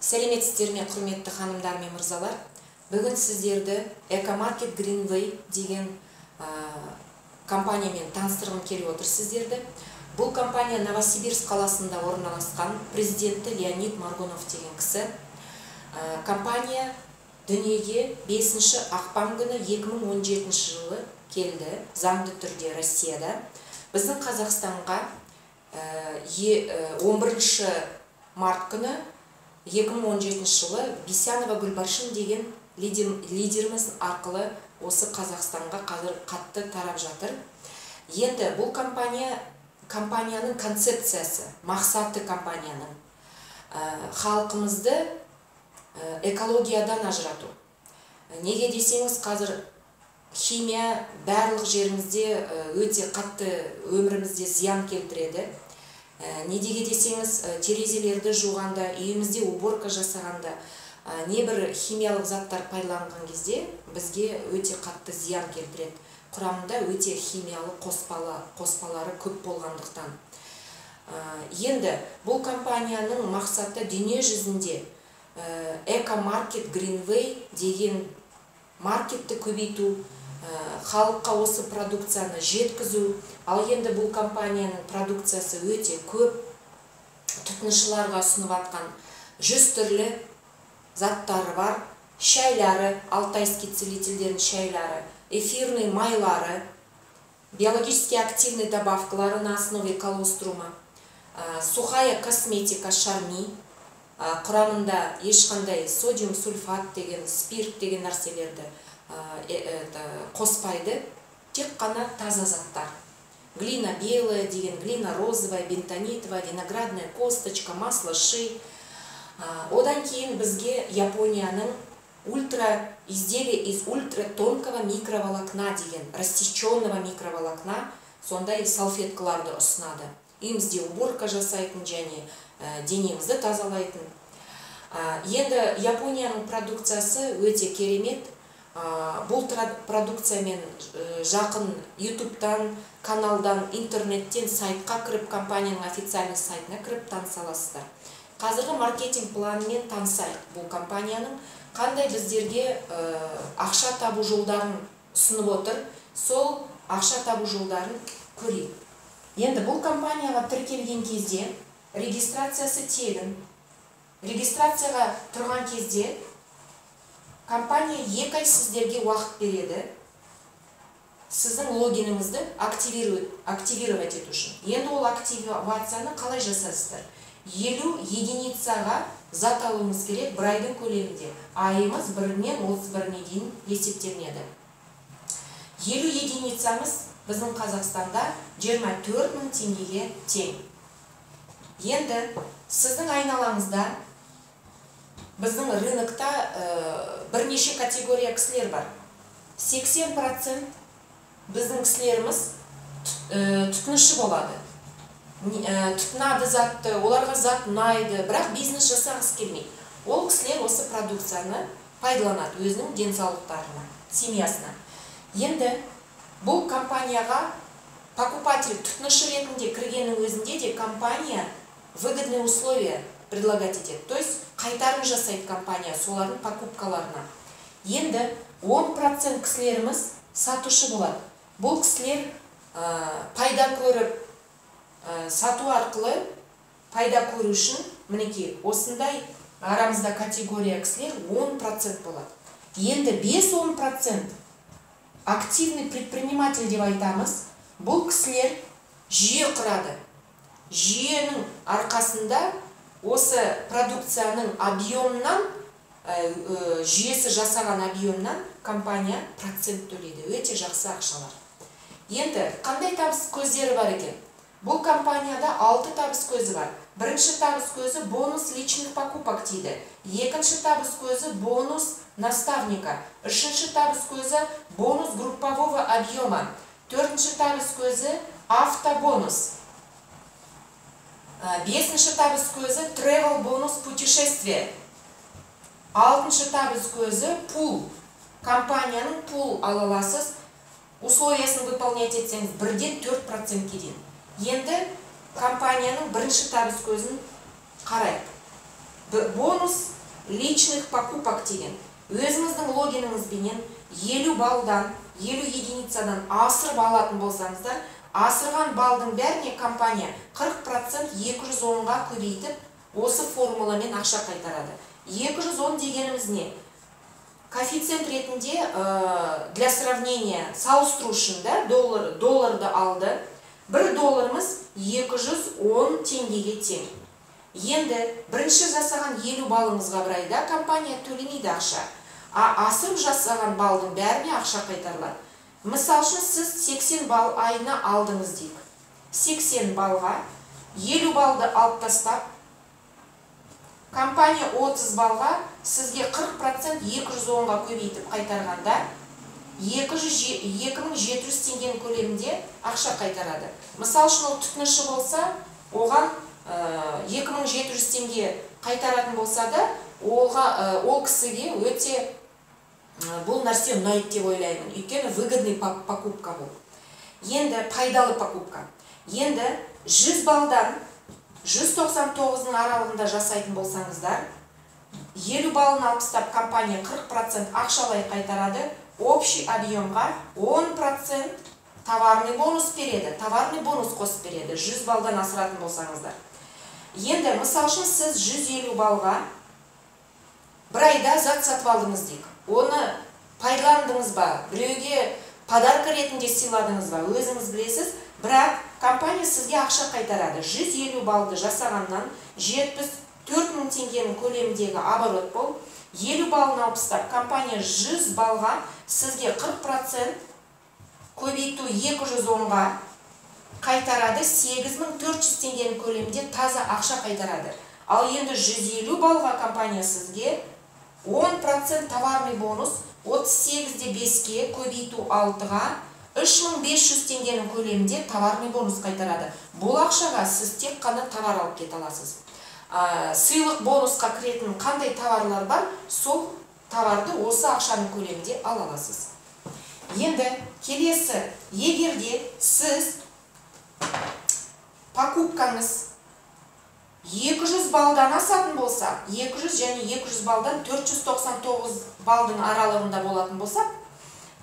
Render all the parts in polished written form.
Сәлеметсіздер ме, құрметті ханымдар мен мырзалар. Бүгін сіздерді Экомаркет Greenway деген компаниямен таныстырғым келіп отыр сіздерді. Бұл компания Новосибирск қаласында орналасқан, президенті Леонид Моргунов деген кісі. Компания дүниеге 5 ақпан күні 2017 жылы келді, заңды түрде Россияда. Біздің Қазақстанға 11 март күні 2017 жылы Бисянова Гүлбаршын деген лидеріміз арқылы осы Қазақстанға қазір қатты тарап жатыр. Енді бұл компанияның концепциясы, мақсаты компанияның халқымызды экологиядан ажырату. Неге десеңіз, қазір химия барлық жерімізде өте қатты өмірімізде зиян келтіреді. Недеге десеңіз, терезелерді жуғанда, үйімізде уборка жасағанда, небір химиялық заттар пайдаланған кезде бізге өте қатты зиян келтіреді. Құрамында өте химиялық қоспалары көп болғандықтан. Енді бұл компанияның мақсаты дүние жүзінде Экомаркет Greenway деген маркетті көбейту, халыққа осы продукцияны жеткізу. Ал енді бұл компанияның продукциясы өте көп, тұтынушыларға ұсынып атқан 100 түрлі заттары бар. Шайлары, алтайский целительдердің шайлары, эфирный майлары, биологически активный добавкалары на основе колострума, сухая косметика Шарми, құрамында ешқандай содиум сульфат деген, спирт деген нәрселерді қоспайды, тек қана таза заттар. Глина белая деген, глина розовая, бентонитовая, виноградная косточка, масло ши. Одан кейін бізге Японияның изделие из ультратонкого микроволокна деген, рассеченного микроволокна, сондай салфеткаларды ұсынады. Үйімізде уборка жасайтын және денемізді тазалайтын. Енді Японияның продукциясы өте керемет. Бұл продукциямен жақын YouTube'дан, каналдан, интернеттен сайтқа кіріп, компанияның официальный сайтына кіріп таныса аласыздар. Қазіргі маркетинг планымен танысайық. Бұл компанияның қандай біздерге ақша табу жолдарын ұсынып отыр, сол ақша табу жолдарын көрейік. Енді бұл компанияға тіркелген кезде регистрациясы тегін. Регистрацияға тұрған кезде компания 2 ай сіздерге уақыт береді сіздің логиніңізді активировать ету үшін. Енді ол активацияны қалай жасайсыздар? 50 единицаға зат алуымыз керек бір айдың көлемінде. Айымыз 1-нен 31-не дейін есептелінеді. 50 единицамыз біздің Қазақстанда 24 мың теңгеге тең. Енді сіздің айналаңызда біздің рынокта бірнеше категория кісілер бар. 80% біздің кісілеріміз тұтынушы болады. Тұтынады затты, оларға зат ұнайды, бірақ бизнес жасағысы келмейді. Ол кісілер осы продукцияны пайдаланады өзінің денсаулықтарына, семьясына. Енді бұл компанияға покупатель, тұтынушы ретінде кіргеннің өзінде де компания выгодные условия предлагать етеді. То есть қайтарым жасайды компания солардың покупкаларына. Енді 10% кісілеріміз сатушы болады. Бұл кісілер пайда көріп, сату арқылы пайда көру үшін, мінеки, осындай арамызда категория кісілер 10% болады. Енді 5-10% активный предприниматель деп айтамыз. Бұл кісілер жүйе құрады. Жүйенің арқасында осы продукцияның объемнан, жүйесі жасаған объемнан компания процент төлейді. Өте жақсы ақшалар. Енді қандай табыс көздері бар екен? Бұл компанияда 6 табыс көзі бар. Бірінші табыс көзі бонус личных покупок дейді. Екінші табыс көзі бонус наставника. Үшінші табыс көзі бонус группового объема. Төртінші табыс көзі автобонус. Бесінші табыс көзі travel бонус путешествие. Алтыншы табыс көзі пул. Компанияның пул ала аласыз. Условиясын выполнять етсеңіз 1-ден 4%-ке дейін. Енді компанияның бірінші табыс көзін қарайық. бонус личных покупок деген. Өзіңіздің логиніңізбенен 50 балдан, 50 единицадан асырып алатын болсаңыздар, асырған балдың бәріне компания 40% 210-ға көбейтіп, осы формуламен ақша қайтарады. 210 дегеніміз не? Коэффициент ретінде для сравнения салыстыру үшін долларды алды. 1 долларымыз 210 теңгеге тең. Енді бірінші жасаған 50 балыңызға бір айда компания төлемейді ақша. Асырып жасаған балдың бәріне ақша қайтарылады. Мысал үшін сіз 80 бал айына алдыңыз дейік. 80 балға 50 балды алып тастап, компания 30 балға сізге 40% 210-ға көбейтіп қайтарғанда 2700 теңгенің көлемінде ақша қайтарады. Мысал үшін ол тұтынушы болса, оған 2700 теңге қайтаратын болса да, ол кісіге өте бұл нәрсе ұнайды деп ойлаймын. Өйткені выгодный покупка бұл. Енді пайдалы покупка. Енді 100 балдан 199-ның аралығында жасайтын болсаңыздар, 50 балын алып тастап компания 40% ақшалай қайтарады, общий объемға 10% товарный бонус береді, товарный бонус қосып береді, 100 балдан асыратын болсаңыздар. Енді, мысал үшін сіз 150 балға бір айда зат сатып алдыңыз дейік. Оны пайдаландыңыз ба, біреуге подарка ретінде сыйладыңыз ба, өзіңіз білесіз, бірақ компания сізге ақша қайтарады. 150 балды жасағаннан 74 мың теңгенің көлеміндегі оборот бол, 50 балын алып тастап, компания 100 балға сізге 40% көбейту 210-ға қайтарады, 8400 теңгенің көлемінде таза ақша қайтарады. Ал енді 150 балға компания сізге 10% товарный бонус 38-де 5-ке көбейту 6-ға 3500 теңгенің көлемінде товарный бонус қайтарады. Бұл ақшаға сіз тек қана товар алып кете аласыз. Сыйлық бонусқа кіретін қандай товарлар бар, сол товарды осы ақшаның көлемінде ала аласыз. Енді келесі, егерде сіз покупкаңыз 200 балдан асатын болса, 200 және 200 балдан 499 балдың аралығында болатын болса,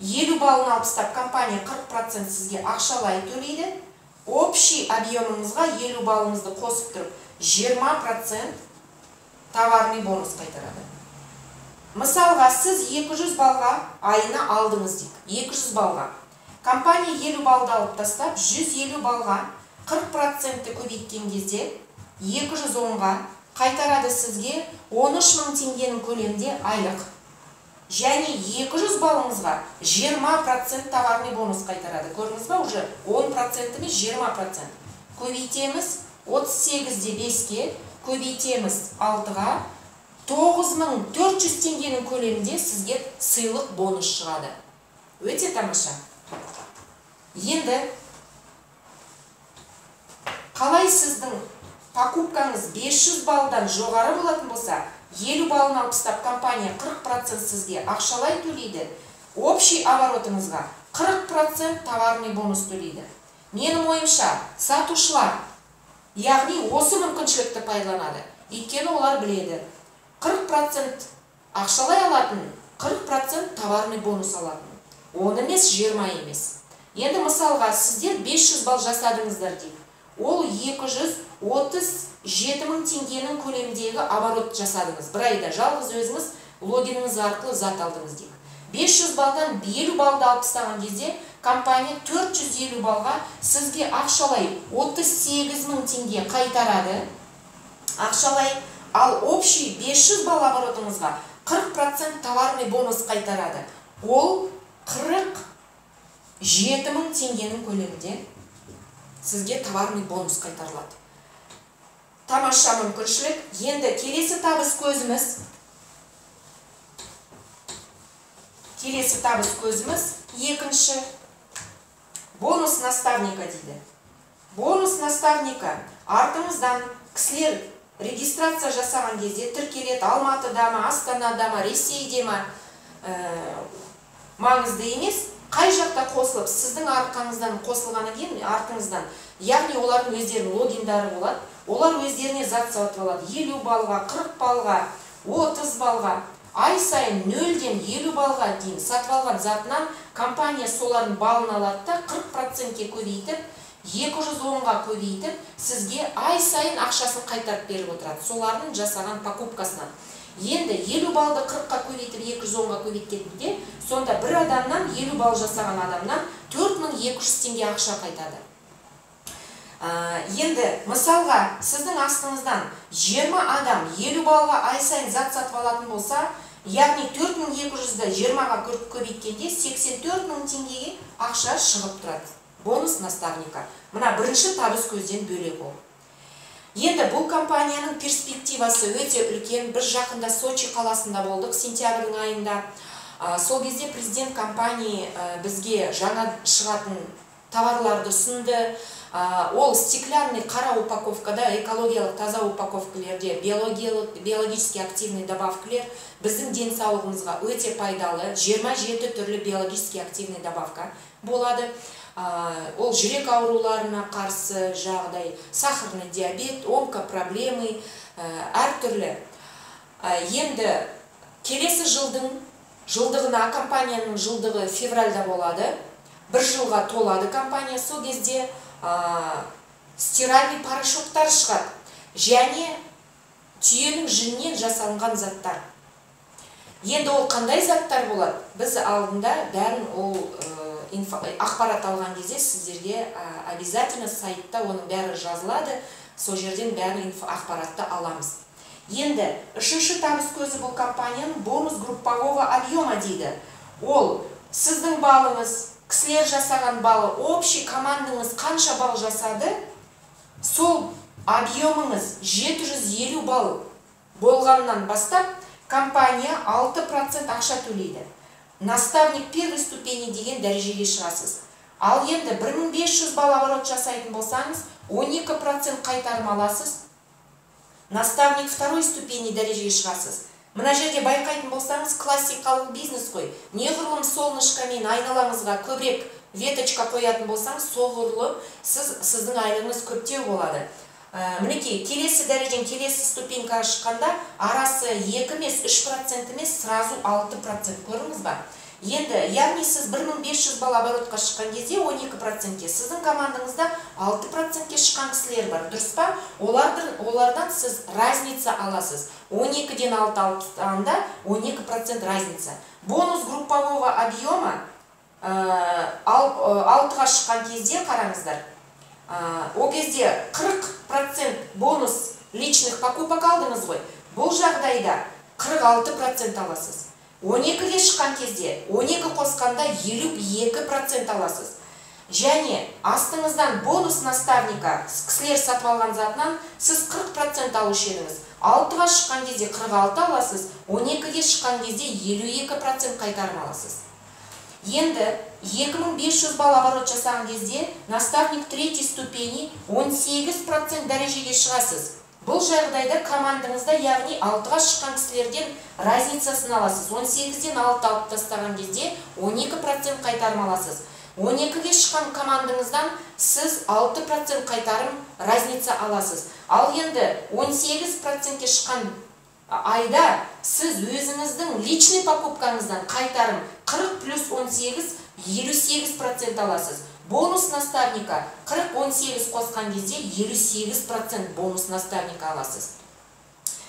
50 балын алып тастап компания 40% сізге ақшалай төлейді, общий объемыңызға 50 балыңызды қосып тұрып, 20% товарный бонус қайтарады. Мысалға, сіз 200 балға айына алдыңыз дейік, 200 балға. Компания 50 балды алып тастап, 150 балға 40% көбейткен кезде 210-ға қайтарады сізге 13 мың теңгенің көлемінде айлық. Және 200 балыңызға 20% товарный бонус қайтарады. Көрдіңіз ба, уже 10% емес 20%. Көбейтеміз 38-де 5-ке, көбейтеміз 6-ға, 9400 теңгенің көлемінде сізге сыйлық бонус шығады. Өте тамаша. Енді қалай сіздің покупкаңыз 500 балдан жоғары болатын болса, 50 балын алып тастап компания 40% сізге ақшалай төлейді, общий оборотыңызға 40% товарный бонус төлейді. Менің ойымша, сатушылар, яғни осы мүмкіншілікті пайдаланады. Өйткені олар біледі, 40% ақшалай алатын, 40% товарный бонус алатын. 10 емес, 20 емес. Енді мысалға, сіздер 500 бал жасадыңыздар дейік. Ол 237 мың теңгенің көлемдегі оборот жасадыңыз. Бір айда жалғыз өзіңіз логиніңіз арқылы зат алдыңыз дейік. 500 балдан 50 балды алып тастаған кезде компания 450 балға сізге ақшалай 38 мың теңге қайтарады. Ақшалай, ал общий 500 бал оборотыңызға 40% товарный бонус қайтарады. Ол 47 мың теңгенің көлемінде сізге товарный бонус қайтарылады. Тамаша мүмкіншілік. Енді келесі табыс көзіміз екінші бонус наставника дейді. Бонус наставника артыңыздан кісілер регистрация жасаған кезде тіркеледі, Алматыда ма, Астанада ма, Ресейде ма, маңызды емес. Қай жақта қосылып, сіздің арқаңыздан қосылғаны кейін артыңыздан, яғни олардың өздерінің логиндары болады, олар өздеріне зат сатып алады. 50 балға, 40 балға, 30 балға. Ай сайын 0-ден 50 балға дейін сатып алған затынан компания солардың балын алады да 40%-ке көбейтіп, 210-ға көбейтіп, сізге ай сайын ақшасын қайтарып беріп отырады. Солардың жасаған покупкасынан. Енді 50 балды 40-қа көбейтіп, 210-ға көбейткенде, сонда бір адамнан, 50 бал жасаған адамнан 4200 теңге ақша қайтады. Енді мысалға сіздің астыңыздан 20 адам 50 балға ай сайын зат сатып алатын болса, яғни 4200-ді 20-ға көбейткенде 84 000 теңгеге ақша шығып тұрады. Бонус наставника. Мына бірінші табыс көзден бөлек ол. Енді бұл компанияның перспективасы өте үлкен. Біз жақында Сочи қаласында болдық, сентябрьдің айында. Сол кезде президент компания бізге жаңа шығатын товарларды ұсынды. Ол стеклянный қара упаковкада, экологиялық таза упаковкалерде биологически активный добавкалер біздің денсаулығымызға өте пайдалы. 27 түрлі биологически активный добавка болады. Ол жүрек ауруларына қарсы жағдай, сахарный диабет, онкопроблемы, әртүрлі. Енді келесі жылдығына, компанияның жылдығы февральда болады. Бір жылға толады компания. Сол кезде стиральный порошоктар шығады. Және түйенің жүнінен жасалынған заттар. Енді ол қандай заттар болады? Біз алдында бәрін ол ақпарат алған кезде сіздерге обязательно сайтта оның бәрі жазылады. Сол жерден бәрі ақпаратты аламыз. Енді үшінші табыс көзі бұл компанияның бонус группового объема дейді. Ол сіздің балыңыз, кісілер жасаған балы, общий командаңыз қанша бал жасады, сол объемыңыз 750 бал болғаннан бастап компания 6% ақша төлейді. Наставник первой ступени деген дәрежеге шығасыз. Ал енді 1500 бал оборот жасайтын болсаңыз, 12% қайтарым аласыз. Наставник второй ступени дәрежеге шығасыз. Мына жерде байқайтын болсаңыз, классикалық бизнес қой. Неғұрлым солнышкамен айналаңызға көбірек веточка қоятын болсаңыз, соғұрлым сіздің айлығыңыз көптеу болады. Мінекей, келесі дәрежен, келесі ступенька шыққанда арасы 2 емес, 3% емес, сразу 6%. Көріңіз ба? Енді, яғни сіз 1500 бал оборотқа шыққан кезде 12%-ке, сіздің командаңызда 6%-ке шыққан кісілер бар, дұрыс па? Олардан сіз разница аласыз. 12-ден 6 алғанда 12% разница. Бонус группового объема 6-ға шыққан кезде қараңыздар. О кезде 40% бонус личных покупок алдыңыз ғой. Бұл жағдайда 46% аласыз. 12-ге шыққан кезде 12 қосқанда 52% аласыз. Және астыңыздан бонус наставника кісілер сатып алған затынан сіз 40% алушы едіңіз. 6-ға шыққан кезде 46 аласыз, 12-ге шыққан кезде 52% қайтарым аласыз. Енді 2500 бал оборот жасаған кезде наставник 3 ступени 18% дәрежеге шығасыз. Бұл жағдайда командаңызда, яғни 6-ға шыққан кісілерден разницасын аласыз. 18-ден 6 алып тастаған кезде 12% қайтарым аласыз. 12-ге шыққан командаңыздан сіз 6% қайтарым разница аласыз. Ал енді 18%-ке шыққан айда сіз өзіңіздің личный покупкаңыздан қайтарым 40 плюс 18 58% аласыз. Бонус наставника 40-18 қосқан кезде 58% бонус наставника аласыз.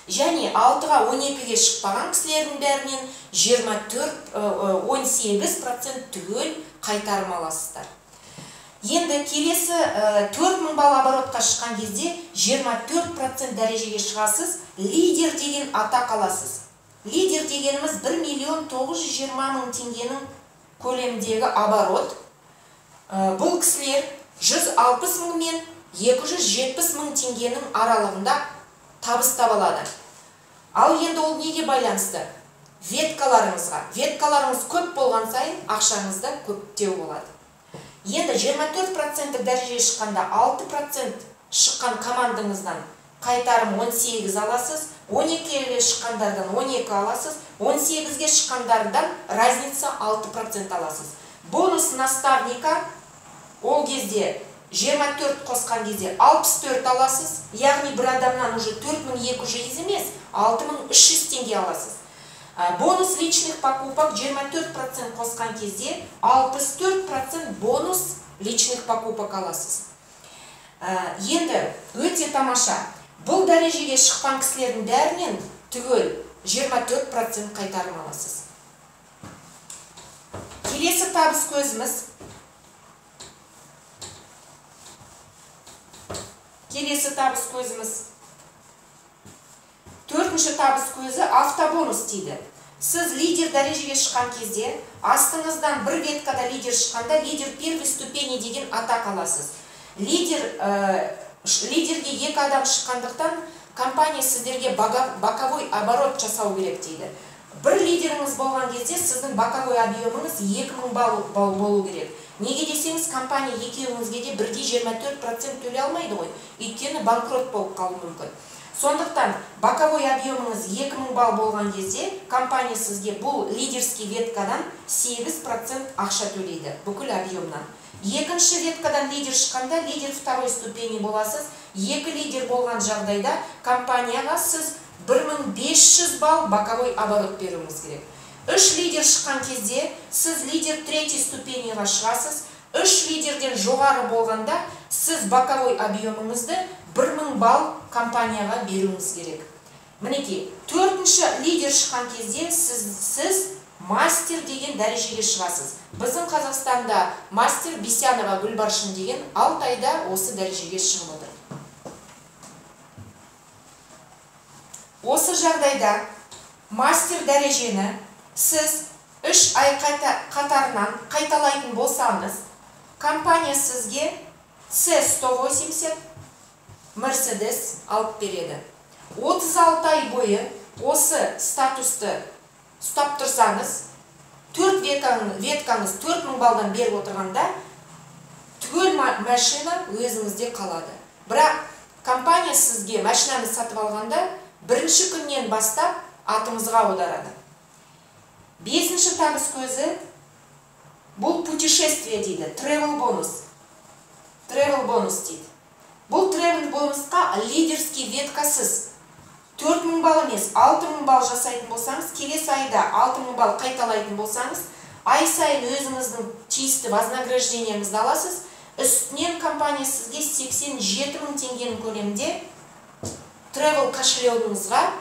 Және 6-ға 12-ге шықпаған кісілердің бәрінен 18% түгел қайтарым аласыздар. Енді келесі 4000 бал оборотқа шыққан кезде 24% дәрежеге шығасыз, лидер деген атақ аласыз. Лидер дегеніміз 1.920.000 теңгенің көлемдегі оборот. Бұл кісілер 160.000 мен 270.000 теңгенің аралығында табыс табалады. Ал енді ол неге байланысты? Веткаларыңызға. Веткаларыңыз көп болған сайын ақшаңызда көптеу болады. Енді 24% дәрежеге шыққанда 6% шыққан командаңыздан қайтарым 18 аласыз, 12-ге шыққандардан 12 аласыз, 18-ге шыққандардан разница 6% аласыз. Бонус наставника ол кезде 24 қосқан кезде 64 аласыз, яғни бір адамнан уже 4200 емес, 6300 теңге аласыз. Бонус личных покупок 24% қосқан кезде 64% бонус личных покупок аласыз. Енді өте тамаша. Бұл дәрежеге шыққан кісілердің бәрінен түгел 24% қайтарым аласыз. Келесі табыс көзіміз. Төртінші табыс көзі автобонус дейді. Сіз лидер дәрежеге шыққан кезде, астыңыздан бір веткада лидер шыққанда, лидер первой ступени деген атақ аласыз. Лидерге екі адам шыққандықтан, компания сіздерге боковой оборот жасау керек дейді. Бір лидеріңіз болған кезде, сіздің боковой объемыңыз 2000 балл болу керек. Неге десеңіз, компания екеуіңізге де бірдей 24% төлей алмайды ғой, өйткені банкрот болып қалуы мүмкін. Сондықтан, боковой объемыңыз 2000 балл болған кезде, компания сізге бұл лидерский веткадан 8% ақша төлейді, бүкіл объемнан. Екінші веткадан лидер шыққанда, лидер второй ступени боласыз. Екі лидер болған жағдайда, компанияға сіз 1500 балл боковой оборот беруіңіз керек. Үш лидер шыққан кезде, сіз лидер третий ступенияға шығасыз. Үш лидерден жоғары болғанда, сіз боковой объемыңызды 1000 балл компанияға беруіңіз керек. Мінекей, төртінші лидер шыққан кезде, сіз мастер деген дәрежеге шығасыз. Біздің Қазақстанда мастер Бесянова Гүлбаршын деген 6 айда осы дәрежеге шығып отыр. Осы жағдайда мастер дәрежені сіз 3 ай қатарынан қайталайтын болсаңыз, компания сізге C180 Mercedes алып береді. 36 ай бойы осы статусты ұстап тұрсаңыз, 4 веткаңыз 4000 балдан беріп отырғанда, түгел машина өзіңізде қалады. Бірақ компания сізге машинаны сатып алғанда, бірінші күннен бастап атыңызға аударады. Бесінші табыс көзі бұл путешествие дейді, travel бонус. Travel бонус дейді. Бұл travel бонусқа лидерский веткасыз 4000 балл емес, 6000 балл жасайтын болсаңыз, келесі айда 6000 балл қайталайтын болсаңыз, ай сайын өзіңіздің тиісті вознаграждениеңізді аласыз, үстінен компания сізге 87 000 теңгенің көлемінде travel кошелегіңізға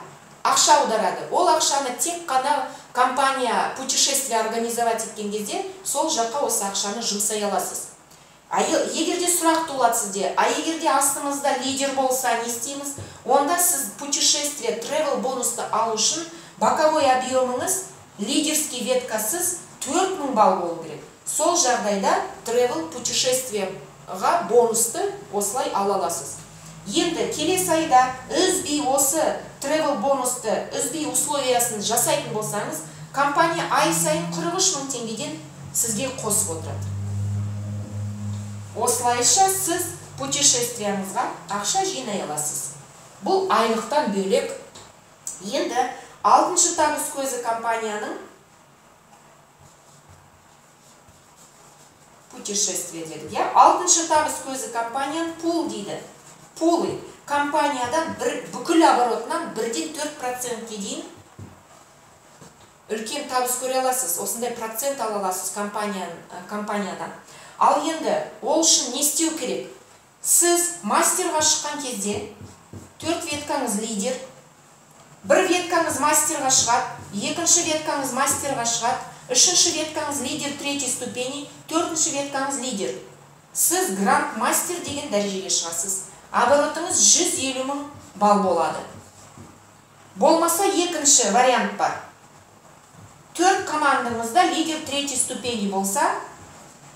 ақша аударады. Ол ақшаны тек қана компания путешествие организовать еткен кезде, сол жаққа осы ақшаны жұмсай аласыз. Егерде сұрақ туылады сізде, егерде астыңызда лидер болса не істейміз? Онда сіз путешествие, travel бонусты алу үшін боковой объемыңыз лидерский веткасыз 4000 балл болу керек. Сол жағдайда travel путешествиеға бонусты осылай ала аласыз. Енді келесі айда үзбей осы travel бонусты, үзбей условиясын жасайтын болсаңыз, компания ай сайын 43 000 теңгеден сізге қосып отырады. Осылайша сіз путешествияңызға ақша жинай аласыз. Бұл айлықтан бөлек. Енді 6-шы табыс көзі компанияның путешествие деді. 6-шы табыс көзі компанияның пул дейді. Пулы компаниядан бүкіл оборотынан 1-4%-ке дейін үлкен табыс көре аласыз. Осындай процент ала аласыз компаниядан. Ал енді ол үшін не істеу керек? Сіз мастерға шыққан кезде 4 веткаңыз лидер, 1 веткаңыз мастерға шығады, 2-ші веткаңыз мастерға шығады, 3-ші веткаңыз лидер 3-й ступени, 4-ші веткаңыз лидер. Сіз гранд мастер деген дәрежеге шығасыз. Оборотыңыз 150 000 балл болады. Болмаса 2-ші вариант бар. 4 командаңызда лидер 3-й ступени болса,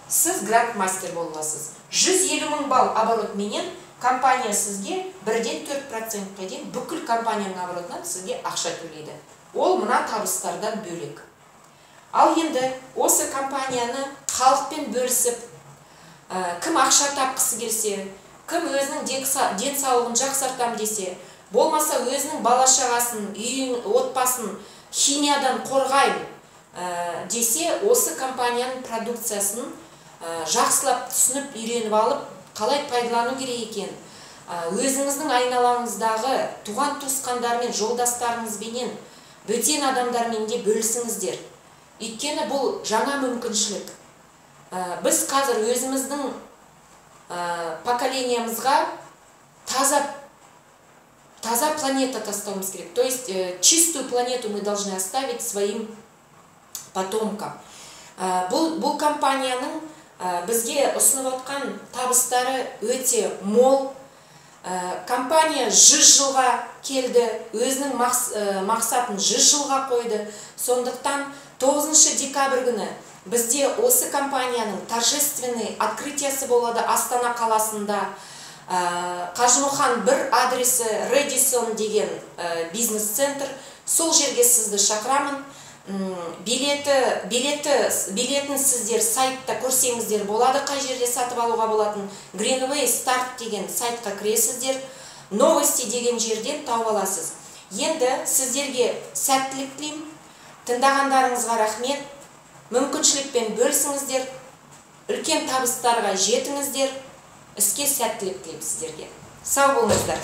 сіз гранд мастер боласыз. 150 000 балл оборот менен компания сізге 1-4%-ке дейін бүкіл компанияның оборотынан сізге ақша төлейді. Ол мына табыстардан бөлек. Ал енді осы компанияны халықпен бөлісіп, кім ақша тапқысы келсе, кім өзінің денсаулығын жақсартам десе, болмаса өзінің бала-шағасын, үйін, отбасын химиядан қорғайын десе, осы компанияның продукциясын жақсылап түсініп, үйреніп алып, қалай пайдалану керек екен, өзіңіздің айналаңыздағы туған туысқандармен, жолдастарыңызбенен, бөтен адамдармен де бөлісіңіздер. Өйткені бұл жаңа мүмкіншілік. Біз қазір өзіміздің поколениямызға таза планета тастауымыз керек. То есть чистую планету мы должны оставить своим потомкам. Бұл компанияның бізге ұсынып отқан табыстары өте мол. Компания 100 жылға келді, өзінің мақсатын 100 жылға қойды. Сондықтан 9 декабрь күні бізде осы компанияның торжественный открытиясы болады Астана қаласында. Қажымұқан 1 адресі Редисон деген бизнес-центр. Сол жерге сізді шақырамын. Билетін сіздер сайтта көрсеңіздер болады, қай жерде сатып алуға болатын. Greenway Start деген сайтқа кіресіздер, новости деген жерден тауып аласыз. Енді сіздерге сәттілік тілеймін. Тыңдағандарыңызға рахмет. Мүмкіншілікпен бөлісіңіздер, үлкен табыстарға жетіңіздер. Іске сәттілік тілеймін сіздерге. Сау болыңыздар.